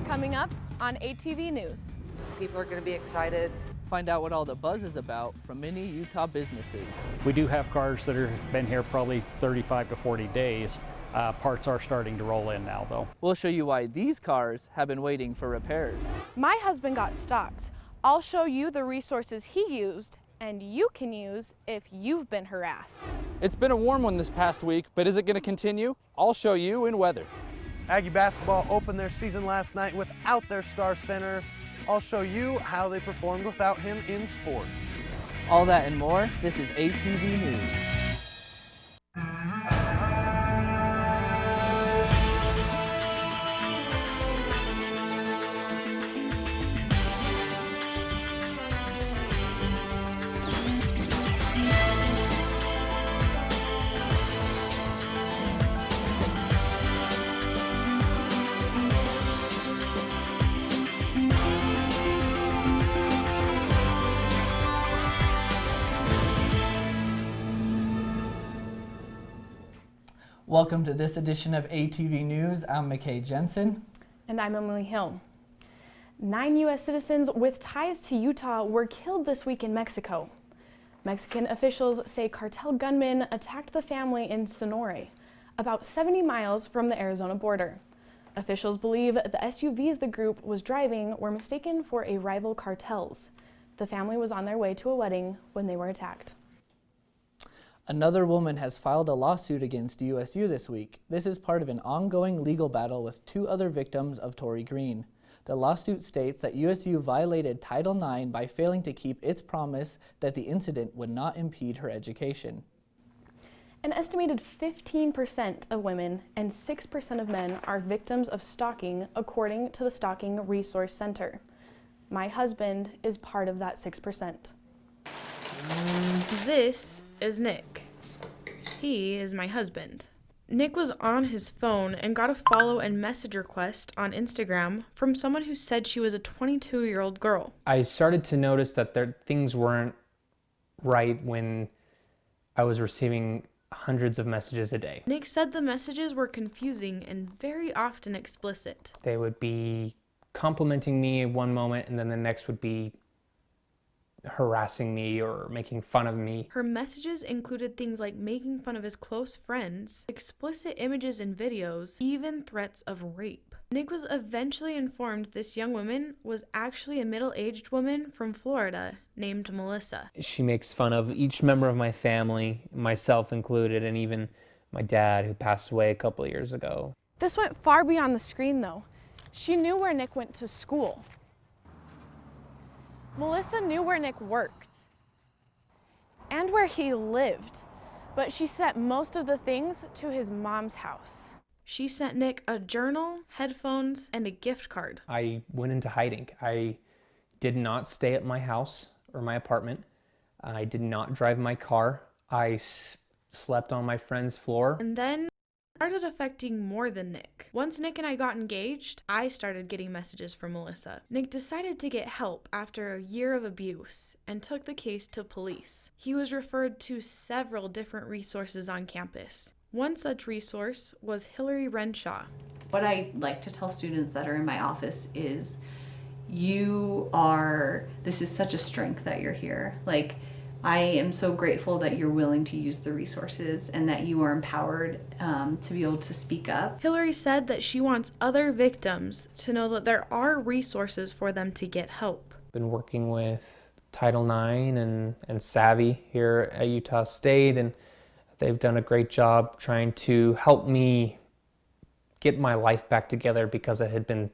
Coming up on ATV News. People are going to be excited. Find out what all the buzz is about from many Utah businesses. We do have cars that have been here probably 35 to 40 days. Parts are starting to roll in now, though. We'll show you why these cars have been waiting for repairs. My husband got stalked. I'll show you the resources he used and you can use if you've been harassed. It's been a warm one this past week, but is it going to continue? I'll show you in weather. Aggie basketball opened their season last night without their star center. I'll show you how they performed without him in sports. All that and more, this is ATV News. Welcome to this edition of ATV News. I'm McKay Jensen. And I'm Emily Hill. 9 U.S. citizens with ties to Utah were killed this week in Mexico. Mexican officials say cartel gunmen attacked the family in Sonora, about 70 miles from the Arizona border. Officials believe the SUVs the group was driving were mistaken for a rival cartel's. The family was on their way to a wedding when they were attacked. Another woman has filed a lawsuit against USU this week. This is part of an ongoing legal battle with two other victims of Tory Green. The lawsuit states that USU violated Title IX by failing to keep its promise that the incident would not impede her education. An estimated 15% of women and 6% of men are victims of stalking, according to the Stalking Resource Center. My husband is part of that 6%. This is Nick. He is my husband. Nick was on his phone and got a follow and message request on Instagram from someone who said she was a 22-year-old girl. I started to notice that things weren't right when I was receiving hundreds of messages a day. Nick said the messages were confusing and very often explicit. They would be complimenting me one moment and then the next would be harassing me or making fun of me. Her messages included things like making fun of his close friends, explicit images and videos, even threats of rape. Nick was eventually informed this young woman was actually a middle-aged woman from Florida named Melissa. She makes fun of each member of my family, myself included, and even my dad who passed away a couple of years ago. This went far beyond the screen, though. She knew where Nick went to school. Melissa knew where Nick worked and where he lived, but she sent most of the things to his mom's house. She sent Nick a journal, headphones, and a gift card. I went into hiding. I did not stay at my house or my apartment. I did not drive my car. I slept on my friend's floor. And then started affecting more than Nick. Once Nick and I got engaged, I started getting messages from Melissa. Nick decided to get help after a year of abuse and took the case to police. He was referred to several different resources on campus. One such resource was Hillary Renshaw. What I like to tell students that are in my office is this is such a strength that you're here. I am so grateful that you're willing to use the resources and that you are empowered to be able to speak up. Hillary said that she wants other victims to know that there are resources for them to get help. Been working with Title IX and Savvy here at Utah State, and they've done a great job trying to help me get my life back together because it had been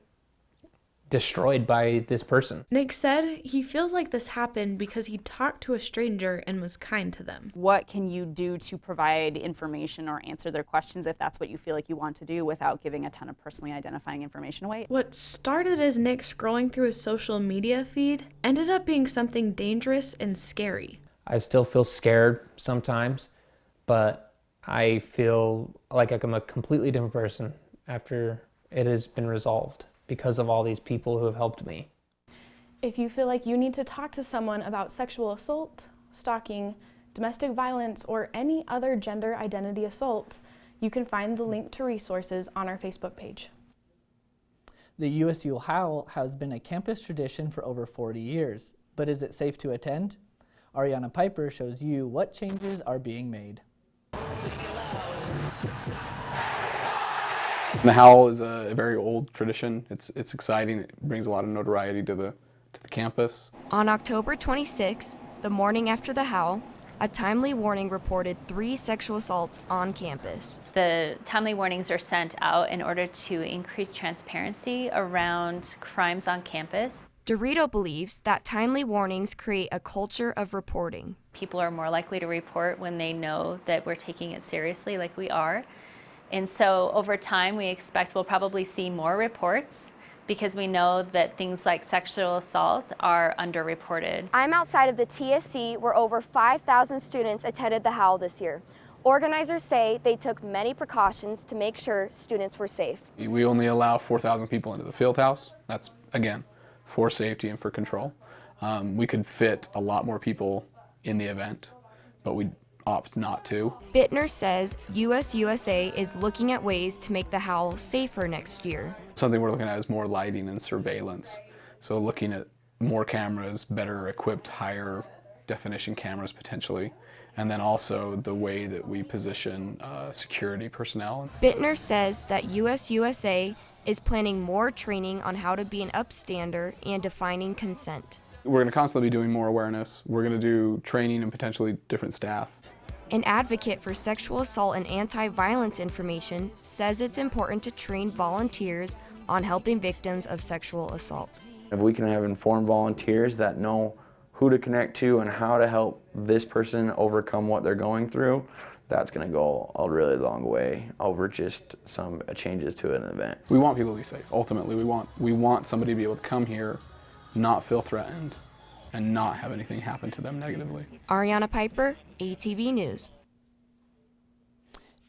destroyed by this person. Nick said he feels like this happened because he talked to a stranger and was kind to them. What can you do to provide information or answer their questions if that's what you feel like you want to do without giving a ton of personally identifying information away? What started as Nick scrolling through his social media feed ended up being something dangerous and scary. I still feel scared sometimes, but I feel like I'm a completely different person after it has been resolved, because of all these people who have helped me. If you feel like you need to talk to someone about sexual assault, stalking, domestic violence, or any other gender identity assault, you can find the link to resources on our Facebook page. The USU Howl has been a campus tradition for over 40 years, but is it safe to attend? Ariana Piper shows you what changes are being made. The Howl is a very old tradition. It's exciting. It brings a lot of notoriety to the campus. On October 26, the morning after the Howl, a timely warning reported 3 sexual assaults on campus. The timely warnings are sent out in order to increase transparency around crimes on campus. Dorito believes that timely warnings create a culture of reporting. People are more likely to report when they know that we're taking it seriously, like we are. And so over time, we expect we'll probably see more reports because we know that things like sexual assault are underreported. I'm outside of the TSC where over 5,000 students attended the Howl this year. Organizers say they took many precautions to make sure students were safe. We only allow 4,000 people into the field house. That's, again, for safety and for control. We could fit a lot more people in the event, but we opt not to. Bittner says USUSA is looking at ways to make the Howl safer next year. Something we're looking at is more lighting and surveillance. So looking at more cameras, better equipped, higher definition cameras potentially, and then also the way that we position security personnel. Bittner says that USUSA is planning more training on how to be an upstander and defining consent. We're going to constantly be doing more awareness. We're going to do training and potentially different staff. An advocate for sexual assault and anti-violence information says it's important to train volunteers on helping victims of sexual assault. If we can have informed volunteers that know who to connect to and how to help this person overcome what they're going through, that's going to go a really long way over just some changes to an event. We want people to be safe. Ultimately, we want somebody to be able to come here, not feel threatened, and not have anything happen to them negatively. Ariana Piper, ATV News.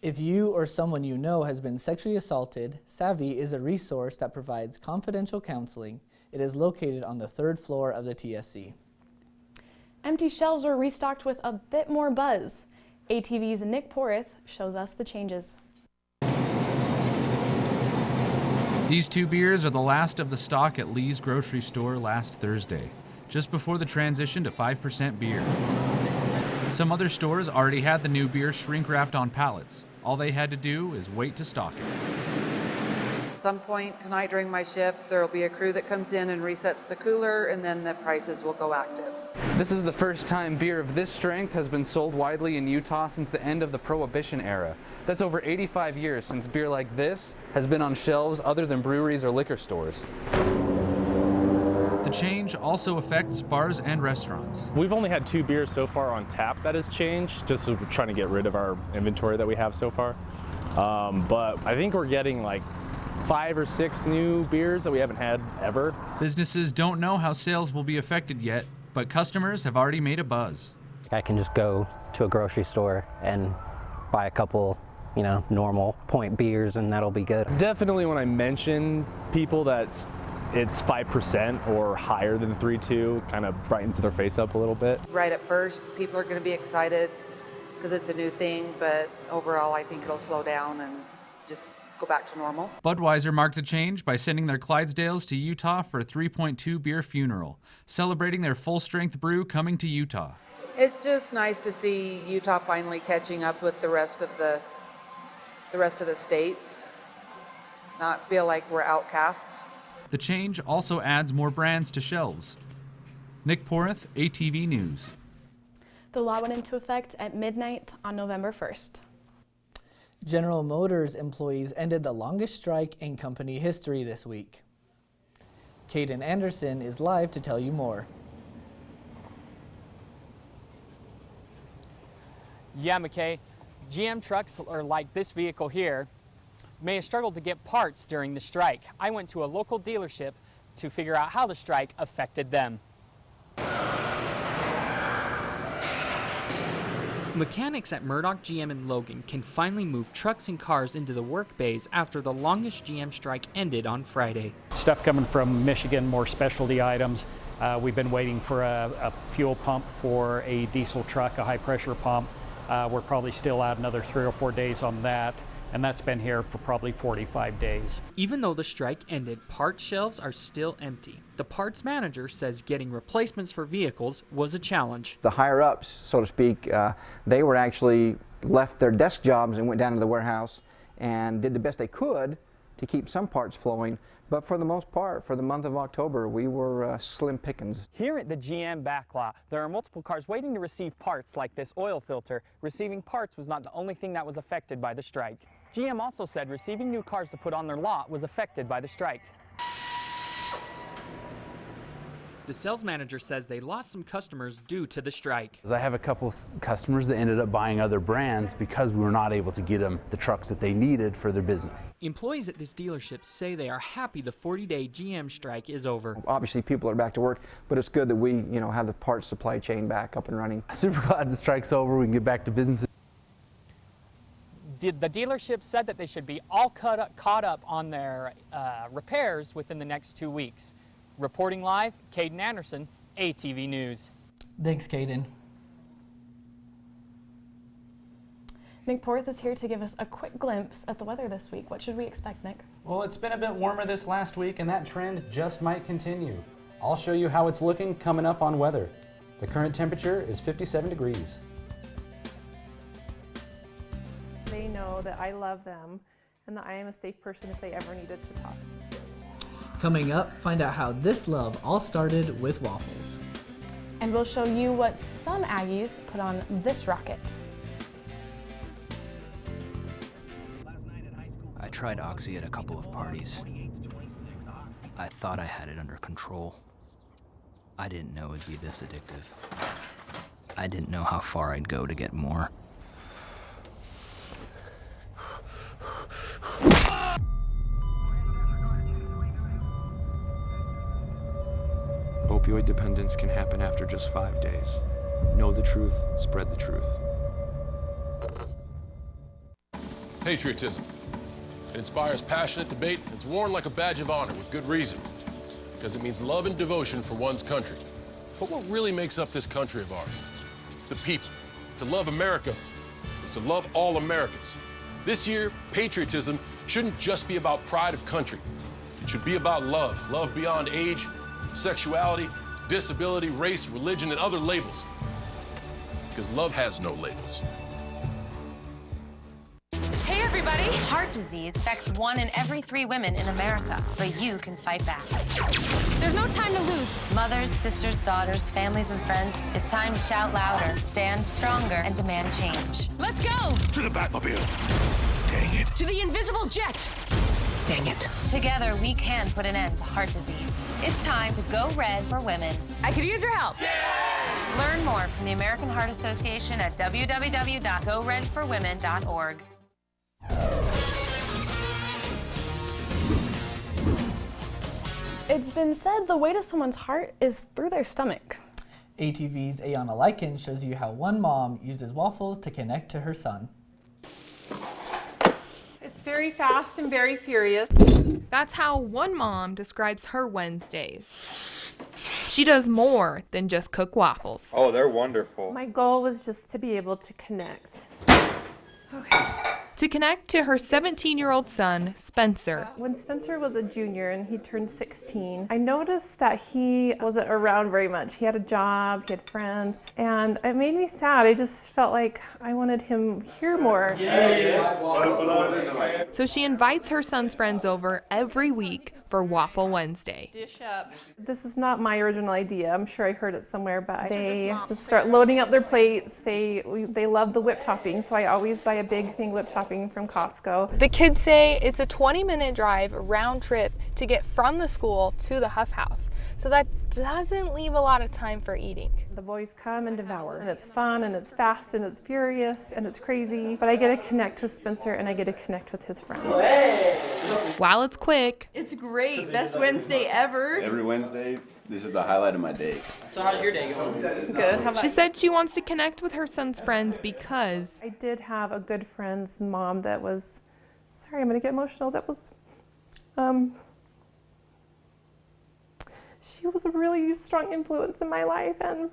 If you or someone you know has been sexually assaulted, Savvy is a resource that provides confidential counseling. It is located on the 3rd floor of the TSC. Empty shelves were restocked with a bit more buzz. ATV's Nick Porth shows us the changes. These 2 beers are the last of the stock at Lee's grocery store last Thursday, just before the transition to 5% beer. Some other stores already had the new beer shrink wrapped on pallets. All they had to do is wait to stock it. At some point tonight during my shift, there will be a crew that comes in and resets the cooler, and then the prices will go active. This is the first time beer of this strength has been sold widely in Utah since the end of the Prohibition era. That's over 85 years since beer like this has been on shelves other than breweries or liquor stores. The change also affects bars and restaurants. We've only had 2 beers so far on tap that has changed, just so we're trying to get rid of our inventory that we have so far. But I think we're getting like 5 or 6 new beers that we haven't had ever. Businesses don't know how sales will be affected yet, but customers have already made a buzz. I can just go to a grocery store and buy a couple, normal point beers, and that'll be good. Definitely when I mention people that it's 5% or higher than 3.2, kind of brightens their face up a little bit. Right at first, people are going to be excited because it's a new thing, but overall I think it'll slow down and just go back to normal. Budweiser marked the change by sending their Clydesdales to Utah for a 3.2 beer funeral, celebrating their full-strength brew coming to Utah. It's just nice to see Utah finally catching up with the rest of the states, not feel like we're outcasts. The change also adds more brands to shelves. Nick Porth, ATV News. The law went into effect at midnight on November 1st. General Motors employees ended the longest strike in company history this week. Caden Anderson is live to tell you more. Yeah, McKay. GM trucks are like this vehicle here may have struggled to get parts during the strike. I went to a local dealership to figure out how the strike affected them. Mechanics at Murdoch GM in Logan can finally move trucks and cars into the work bays after the longest GM strike ended on Friday. Stuff coming from Michigan, more specialty items. We've been waiting for a fuel pump for a diesel truck, a high pressure pump. We're probably still out another 3 or 4 days on that. and that's been here for probably 45 days. Even though the strike ended, parts shelves are still empty. The parts manager says getting replacements for vehicles was a challenge. The higher-ups, so to speak, they were actually left their desk jobs and went down to the warehouse and did the best they could to keep some parts flowing. But for the most part, for the month of October, we were slim pickings. Here at the GM backlot, there are multiple cars waiting to receive parts like this oil filter. Receiving parts was not the only thing that was affected by the strike. GM also said receiving new cars to put on their lot was affected by the strike. The sales manager says they lost some customers due to the strike. I have a couple customers that ended up buying other brands because we were not able to get them the trucks that they needed for their business. Employees at this dealership say they are happy the 40-day GM strike is over. Obviously, people are back to work, but it's good that we, have the parts supply chain back up and running. Super glad the strike's over. We can get back to business. The dealership said that they should be all caught up on their repairs within the next 2 weeks. Reporting live, Caden Anderson, ATV News. Thanks, Caden. Nick Porth is here to give us a quick glimpse at the weather this week. What should we expect, Nick? Well, it's been a bit warmer this last week, and that trend just might continue. I'll show you how it's looking coming up on weather. The current temperature is 57 degrees. They know that I love them and that I am a safe person if they ever needed to talk. Coming up, find out how this love all started with waffles. And we'll show you what some Aggies put on this rocket. I tried Oxy at a couple of parties. I thought I had it under control. I didn't know it'd be this addictive. I didn't know how far I'd go to get more. Opioid dependence can happen after just 5 days. Know the truth, spread the truth. Patriotism. It inspires passionate debate. It's worn like a badge of honor with good reason, because it means love and devotion for one's country. But what really makes up this country of ours? It's the people. To love America is to love all Americans. This year, patriotism shouldn't just be about pride of country. It should be about love. Love beyond age, sexuality, disability, race, religion, and other labels. Because love has no labels. Hey everybody! Heart disease affects 1 in every 3 women in America, but you can fight back. There's no time to lose. Mothers, sisters, daughters, families, and friends, it's time to shout louder, stand stronger, and demand change. Let's go! To the Batmobile. Dang it. To the invisible jet! Dang it. Together, we can put an end to heart disease. It's time to go red for women. I could use your help. Yeah! Learn more from the American Heart Association at www.goredforwomen.org. It's been said the way to someone's heart is through their stomach. ATV's Ayana Lycan shows you how one mom uses waffles to connect to her son. It's very fast and very furious. That's how one mom describes her Wednesdays. She does more than just cook waffles. Oh, they're wonderful. My goal was just to be able to connect. To connect to her 17-year-old son, Spencer. When Spencer was a junior and he turned 16, I noticed that he wasn't around very much. He had a job, he had friends, and it made me sad. I just felt like I wanted him here more. So she invites her son's friends over every week for Waffle Wednesday. Dish up. This is not my original idea. I'm sure I heard it somewhere, but they just start loading up their plates. They love the whip topping, so I always buy a big thing whip topping from Costco. The kids say it's a 20-minute drive round trip to get from the school to the Huff House. So that doesn't leave a lot of time for eating. The boys come and devour, and it's fun, and it's fast, and it's furious, and it's crazy, but I get to connect with Spencer, and I get to connect with his friends. While it's quick, it's great. Best Wednesday ever. Every Wednesday, this is the highlight of my day. So how's your day going? Good. How about she said she wants to connect with her son's friends because I did have a good friend's mom that was, sorry, I'm going to get emotional, that was, she was a really strong influence in my life and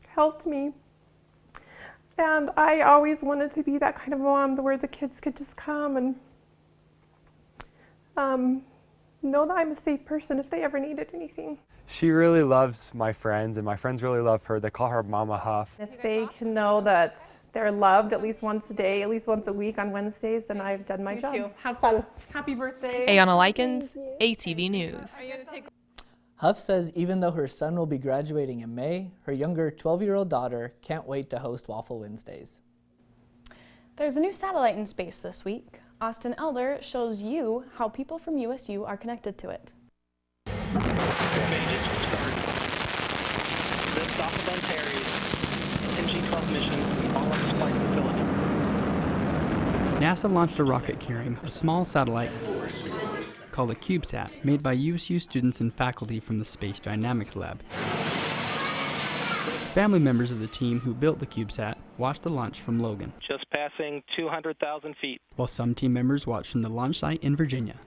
helped me. And I always wanted to be that kind of mom where the kids could just come and know that I'm a safe person if they ever needed anything. She really loves my friends, and my friends really love her. They call her Mama Huff. If they can know that they're loved at least once a day, at least once a week on Wednesdays, then I've done my job. You too. Have fun. Happy birthday. Ayana Likens, ATV News. Huff says even though her son will be graduating in May, her younger 12-year-old daughter can't wait to host Waffle Wednesdays. There's a new satellite in space this week. Austin Elder shows you how people from USU are connected to it. NASA launched a rocket carrying a small satellite called a CubeSat, made by USU students and faculty from the Space Dynamics Lab. Family members of the team who built the CubeSat watched the launch from Logan, just passing 200,000 feet. while some team members watched from the launch site in Virginia.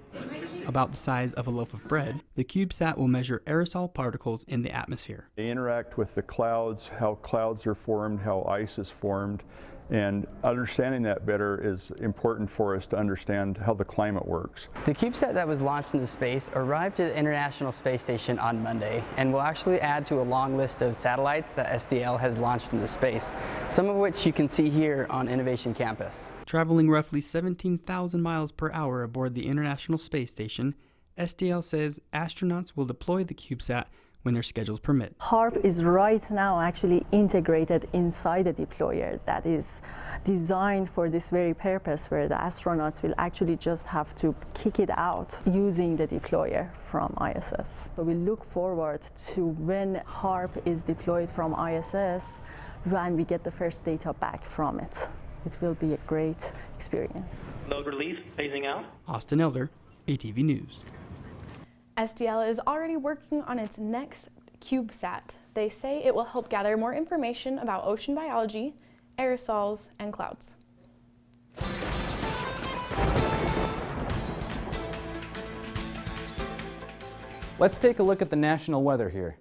About the size of a loaf of bread, the CubeSat will measure aerosol particles in the atmosphere. They interact with the clouds, how clouds are formed, how ice is formed, and understanding that better is important for us to understand how the climate works. The CubeSat that was launched into space arrived at the International Space Station on Monday and will actually add to a long list of satellites that SDL has launched into space, some of which you can see here on Innovation Campus. Traveling roughly 17,000 miles per hour aboard the International Space Station, SDL says astronauts will deploy the CubeSat when their schedules permit. HARP is right now actually integrated inside a deployer that is designed for this very purpose, where the astronauts will actually just have to kick it out using the deployer from ISS. So we look forward to when HARP is deployed from ISS, when we get the first data back from it. It will be a great experience. Load release, phasing out. Austin Elder, ATV News. SDL is already working on its next CubeSat. They say it will help gather more information about ocean biology, aerosols, and clouds. Let's take a look at the national weather here.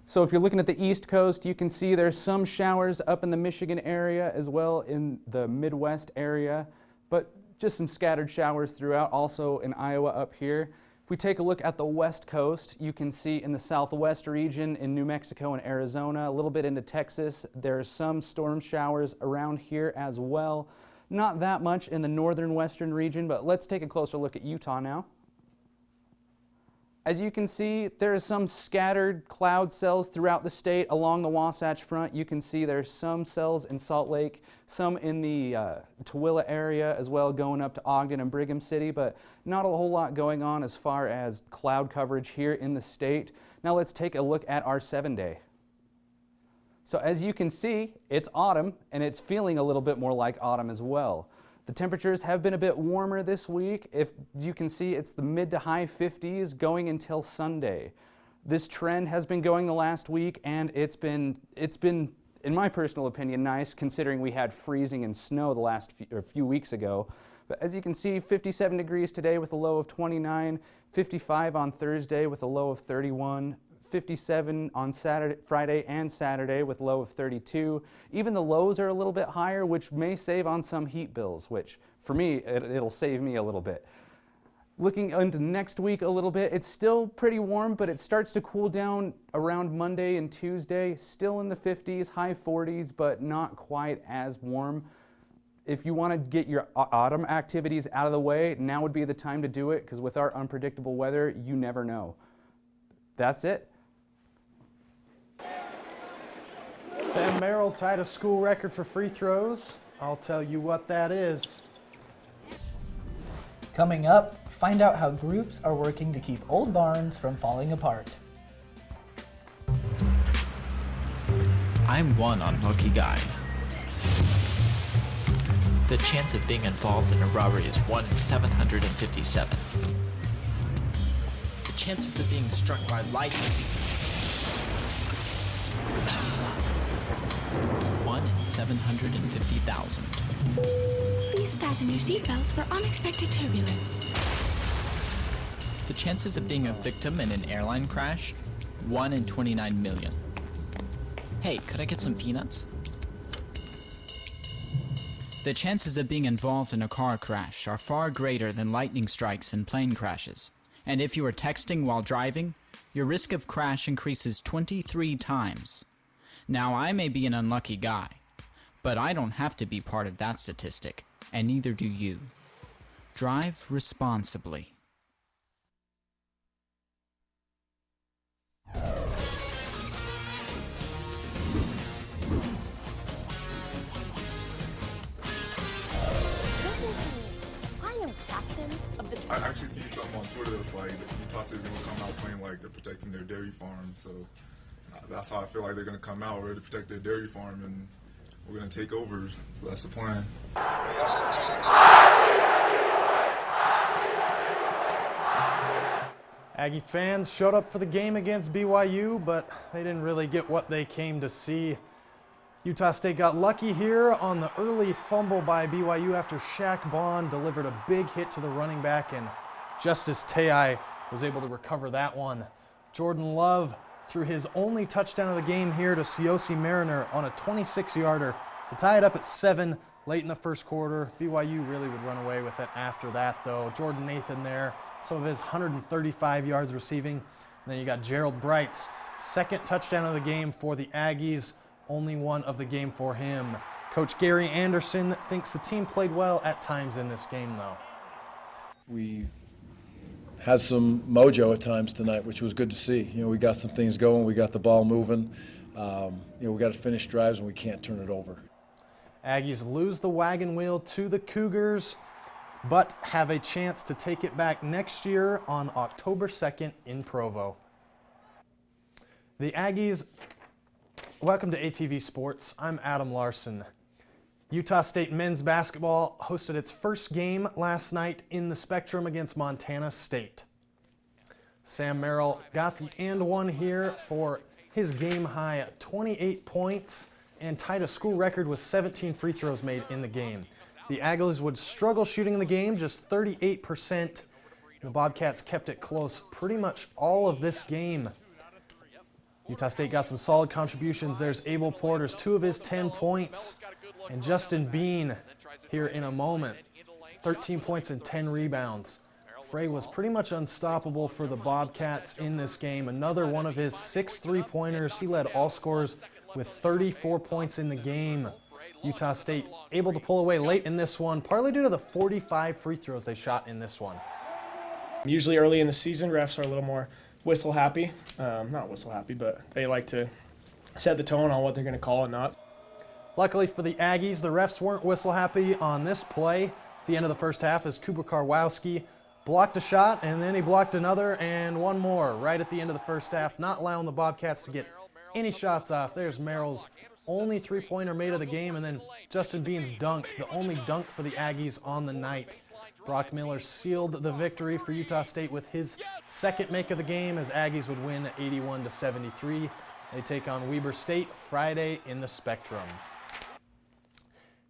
So if you're looking at the East Coast, you can see there's some showers up in the Michigan area as well in the Midwest area, but just some scattered showers throughout, also in Iowa up here. If we take a look at the West Coast, you can see in the Southwest region, in New Mexico and Arizona, a little bit into Texas, there's some storm showers around here as well. Not that much in the northern western region, but let's take a closer look at Utah now. As you can see, there are some scattered cloud cells throughout the state along the Wasatch Front. You can see there's some cells in Salt Lake, some in the Tooele area as well, going up to Ogden and Brigham City, but not a whole lot going on as far as cloud coverage here in the state. Now let's take a look at our 7-day. So as you can see, it's autumn, and it's feeling a little bit more like autumn as well. The temperatures have been a bit warmer this week. If you can see, it's the mid to high 50s going until Sunday. This trend has been going the last week, and it's been, in my personal opinion, nice considering we had freezing and snow the last few weeks ago. But as you can see, 57 degrees today with a low of 29, 55 on Thursday with a low of 31, 57 on Friday and Saturday with low of 32. Even the lows are a little bit higher, which may save on some heat bills, which for me, it'll save me a little bit. Looking into next week a little bit, it's still pretty warm, but it starts to cool down around Monday and Tuesday. Still in the 50s, high 40s, but not quite as warm. If you want to get your autumn activities out of the way, now would be the time to do it, because with our unpredictable weather, you never know. That's it. Sam Merrill tied a school record for free throws. I'll tell you what that is. Coming up, find out how groups are working to keep old barns from falling apart. I'm 1 on Lucky Guide. The chance of being involved in a robbery is 1 in 757. The chances of being struck by lightning 1 in 750,000. Please fasten your seatbelts for unexpected turbulence. The chances of being a victim in an airline crash, 1 in 29 million. Hey, could I get some peanuts? The chances of being involved in a car crash are far greater than lightning strikes and plane crashes. And if you are texting while driving, your risk of crash increases 23 times. Now, I may be an unlucky guy, but I don't have to be part of that statistic, and neither do you. Drive responsibly. I actually see something on Twitter that's like Utah State's going to come out playing like they're protecting their dairy farm. So that's how I feel like they're going to come out, ready to protect their dairy farm, and we're going to take over. So that's the plan. Aggie fans showed up for the game against BYU, but they didn't really get what they came to see. Utah State got lucky here on the early fumble by BYU after Shaq Bond delivered a big hit to the running back, and Justice Te'ai was able to recover that one. Jordan Love threw his only touchdown of the game here to Siyosi Mariner on a 26-yarder to tie it up at 7 late in the first quarter. BYU really would run away with it after that, though. Jordan Nathan there, some of his 135 yards receiving. And then you got Gerald Bright's second touchdown of the game for the Aggies. Only one of the game for him. Coach Gary Anderson thinks the team played well at times in this game, though. We had some mojo at times tonight, which was good to see. You know, we got some things going. We got the ball moving. You know, we got to finish drives, and we can't turn it over. Aggies lose the wagon wheel to the Cougars, but have a chance to take it back next year on October 2nd in Provo. The Aggies. Welcome to ATV Sports. I'm Adam Larson. Utah State men's basketball hosted its first game last night in the Spectrum against Montana State. Sam Merrill got the and one here for his game high 28 points and tied a school record with 17 free throws made in the game. The Aggies would struggle shooting in the game, just 38%. The Bobcats kept it close pretty much all of this game. Utah State got some solid contributions. There's Abel Porter's 2 of his 10 points. And Justin Bean here in a moment. 13 points and 10 rebounds. Frey was pretty much unstoppable for the Bobcats in this game. Another one of his 6 3-pointers. He led all scorers with 34 points in the game. Utah State able to pull away late in this one, partly due to the 45 free throws they shot in this one. Usually early in the season, refs are a little more whistle happy. Not whistle happy, but they like to set the tone on what they're going to call and not. Luckily for the Aggies, the refs weren't whistle happy on this play at the end of the first half as Kuba Karwowski blocked a shot, and then he blocked another and one more right at the end of the first half, not allowing the Bobcats to get any shots off. There's Merrill's only 3-pointer made of the game, and then Justin Bean's dunk, the only dunk for the Aggies on the night. Brock Miller sealed the victory for Utah State with his second make of the game as Aggies would win 81-73. They take on Weber State Friday in the Spectrum.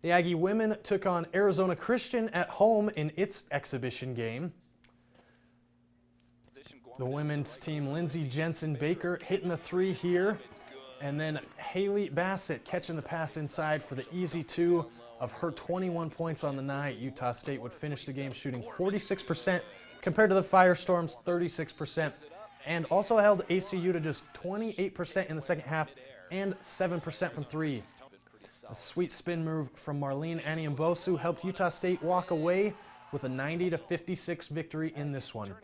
The Aggie women took on Arizona Christian at home in its exhibition game. The women's team, Lindsey Jensen Baker hitting the 3 here, and then Haley Bassett catching the pass inside for the easy 2 of her 21 points on the night. Utah State would finish the game shooting 46% compared to the Firestorms' 36%, and also held ACU to just 28% in the second half and 7% from 3. A sweet spin move from Marlene Aniambosu helped Utah State walk away with a 90-56 victory in this one.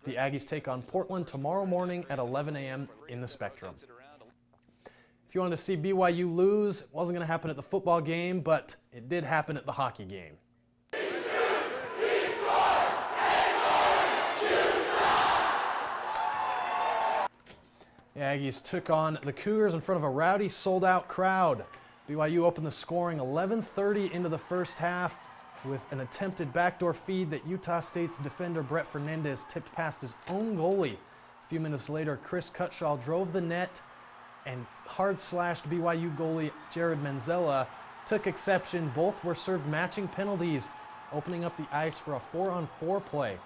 The Aggies take on Portland tomorrow morning at 11 a.m. in the Spectrum. If you wanted to see BYU lose, it wasn't going to happen at the football game, but it did happen at the hockey game. The Aggies took on the Cougars in front of a rowdy, sold-out crowd. BYU opened the scoring 11:30 into the first half with an attempted backdoor feed that Utah State's defender Brett Fernandez tipped past his own goalie. A few minutes later, Chris Cutshaw drove the net, and hard-slashed BYU goalie Jared Manzella took exception. Both were served matching penalties, opening up the ice for a 4-on-4 play.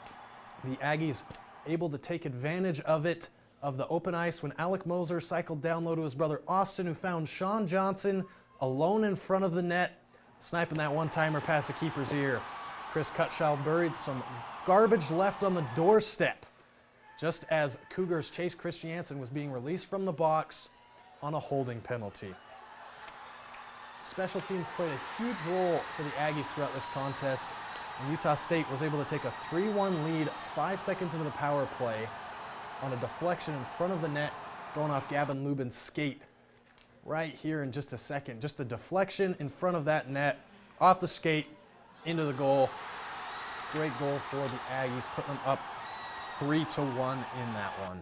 The Aggies able to take advantage of it, of the open ice, when Alec Moser cycled down low to his brother Austin, who found Sean Johnson alone in front of the net. Sniping that one-timer past the keeper's ear. Chris Cutshaw buried some garbage left on the doorstep just as Cougars' Chase Christiansen was being released from the box on a holding penalty. Special teams played a huge role for the Aggies throughout this contest, and Utah State was able to take a 3-1 lead 5 seconds into the power play on a deflection in front of the net going off Gavin Lubin's skate. Right here in just a second, just the deflection in front of that net, off the skate, into the goal. Great goal for the Aggies, putting them up 3-1 in that one.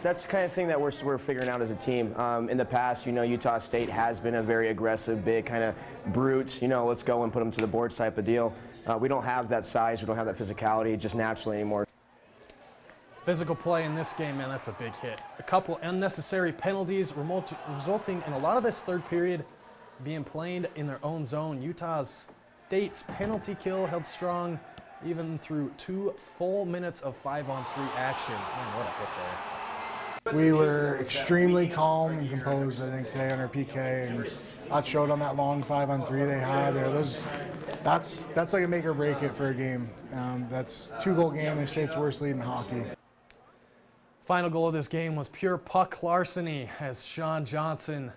That's the kind of thing that we're figuring out as a team. In the past, Utah State has been a very aggressive, big, kind of brute, let's go and put them to the boards type of deal. We don't have that size, we don't have that physicality just naturally anymore. Physical play in this game, man, that's a big hit. A couple unnecessary penalties resulting in a lot of this third period being played in their own zone. Utah State's penalty kill held strong even through 2 full minutes of 5-on-3 action. Man, what a hit there. We were extremely calm and composed, I think, today on our PK, and that showed on that long 5-on-3 they had there. That's like a make or break it for a game. That's 2-goal game. They say it's worst lead in hockey. Final goal of this game was pure puck larceny as Sean Johnson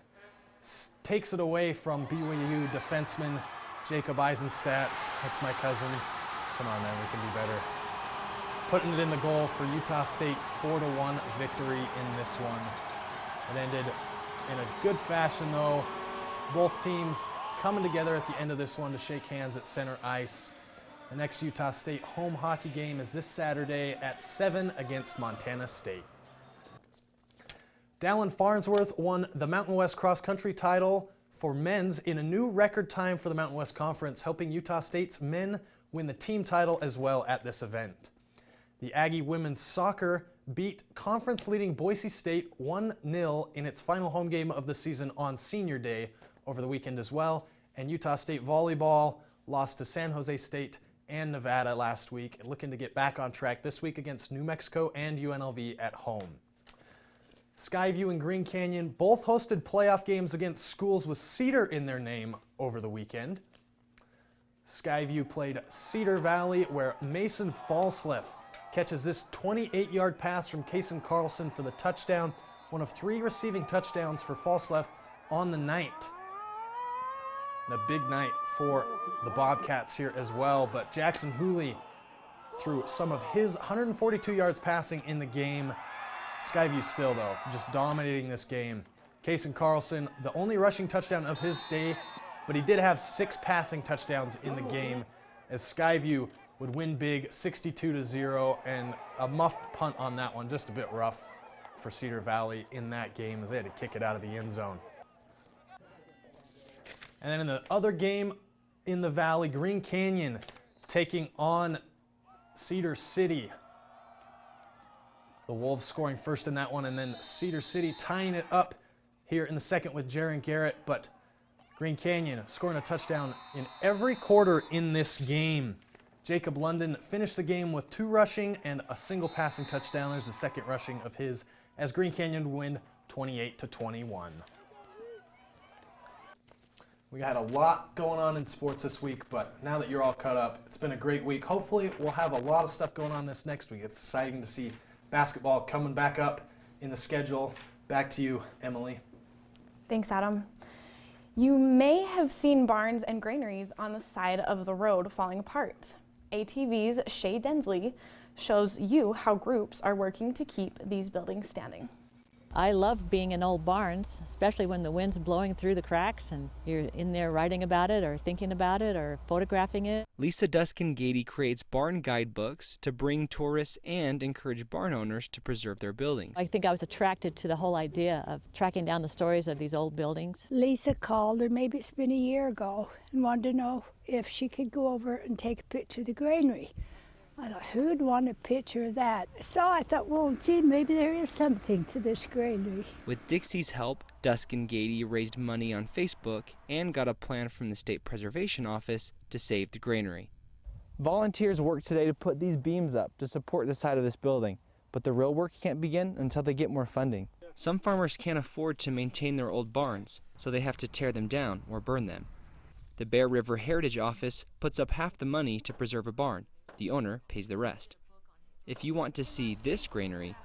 takes it away from BYU defenseman Jacob Eisenstadt. That's my cousin. Come on, man, we can be better. Putting it in the goal for Utah State's 4-1 victory in this one. It ended in a good fashion, though. Both teams coming together at the end of this one to shake hands at center ice. The next Utah State home hockey game is this Saturday at 7 against Montana State. Dallin Farnsworth won the Mountain West Cross Country title for men's in a new record time for the Mountain West Conference, helping Utah State's men win the team title as well at this event. The Aggie women's soccer beat conference-leading Boise State 1-0 in its final home game of the season on Senior Day over the weekend as well, and Utah State volleyball lost to San Jose State and Nevada last week, and looking to get back on track this week against New Mexico and UNLV at home. Skyview and Green Canyon both hosted playoff games against schools with Cedar in their name over the weekend. Skyview played Cedar Valley, where Mason Falsleff catches this 28-yard pass from Kason Carlson for the touchdown, one of 3 receiving touchdowns for Falsleff on the night. And a big night for the Bobcats here as well, but Jackson Hooley threw some of his 142 yards passing in the game. Skyview still, though, just dominating this game. Kason Carlson, the only rushing touchdown of his day, but he did have 6 passing touchdowns in the game as Skyview would win big 62-0, and a muffed punt on that one, just a bit rough for Cedar Valley in that game as they had to kick it out of the end zone. And then in the other game in the Valley, Green Canyon taking on Cedar City. The Wolves scoring first in that one, and then Cedar City tying it up here in the second with Jaron Garrett, but Green Canyon scoring a touchdown in every quarter in this game. Jacob London finished the game with 2 rushing and a single passing touchdown. There's the second rushing of his as Green Canyon win 28-21. We had a lot going on in sports this week, but now that you're all caught up, it's been a great week. Hopefully we'll have a lot of stuff going on this next week. It's exciting to see basketball coming back up in the schedule. Back to you, Emily. Thanks, Adam. You may have seen barns and granaries on the side of the road falling apart. ATV's Shay Densley shows you how groups are working to keep these buildings standing. I love being in old barns, especially when the wind's blowing through the cracks and you're in there writing about it or thinking about it or photographing it. Lisa Duskin-Gady creates barn guidebooks to bring tourists and encourage barn owners to preserve their buildings. I think I was attracted to the whole idea of tracking down the stories of these old buildings. Lisa called her, maybe it's been a year ago, and wanted to know if she could go over and take a picture of the granary. I thought, who'd want a picture of that? So I thought, well, gee, maybe there is something to this granary. With Dixie's help, Duskin-Gady raised money on Facebook and got a plan from the State Preservation Office to save the granary. Volunteers worked today to put these beams up to support the side of this building, but the real work can't begin until they get more funding. Some farmers can't afford to maintain their old barns, so they have to tear them down or burn them. The Bear River Heritage Office puts up half the money to preserve a barn. The owner pays the rest. If you want to see this granary,